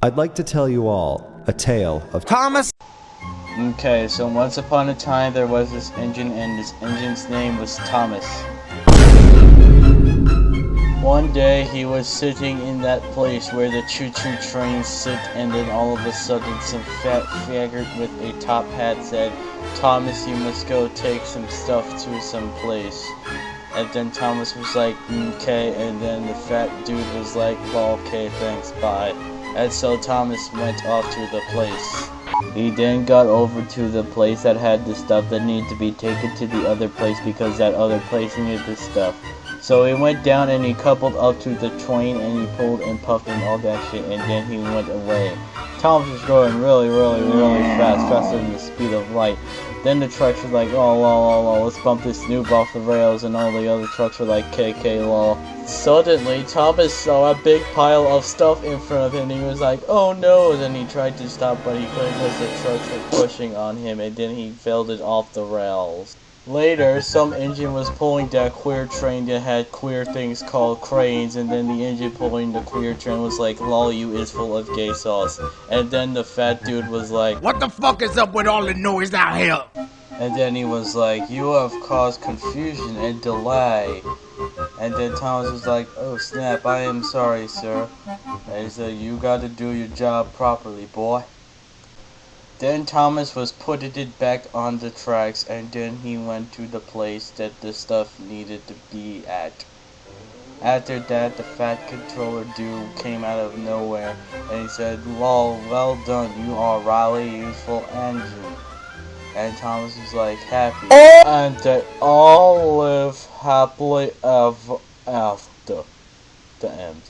I'd like to tell you all a tale of Thomas. Okay, so once upon a time there was this engine, and this engine's name was Thomas. One day he was sitting in that place where the choo-choo trains sit, and then all of a sudden some fat faggot with a top hat said, "Thomas, you must go take some stuff to some place." And then Thomas was like, "Okay," and then the fat dude was like, "Well, okay, thanks, bye." And so Thomas went off to the place. He then got over to the place that had the stuff that needed to be taken to the other place because that other place needed the stuff. So he went down and he coupled up to the train and he pulled and puffed and all that shit, and then he went away. Thomas was going really fast, faster than the speed of light. Then the trucks were like, oh, let's bump this noob off the rails, and all the other trucks were like, KK, lol. Suddenly, Thomas saw a big pile of stuff in front of him, and he was like, oh no, and then he tried to stop, but he couldn't because the trucks were pushing on him, and then he felled it off the rails. Later, some engine was pulling that queer train that had queer things called cranes, and then the engine pulling the queer train was like, lol, you is full of gay sauce. And then the fat dude was like, What the fuck is up with all the noise out here? and then he was like, you have caused confusion and delay. And then Thomas was like, oh snap, I am sorry, sir. And he said, you gotta do your job properly, boy. Then Thomas was putting it back on the tracks, and then he went to the place that the stuff needed to be at. After that, the fat controller dude came out of nowhere, and he said, lol, well done, you are really useful engine. And Thomas was like, happy. And they all live happily ever after. The end.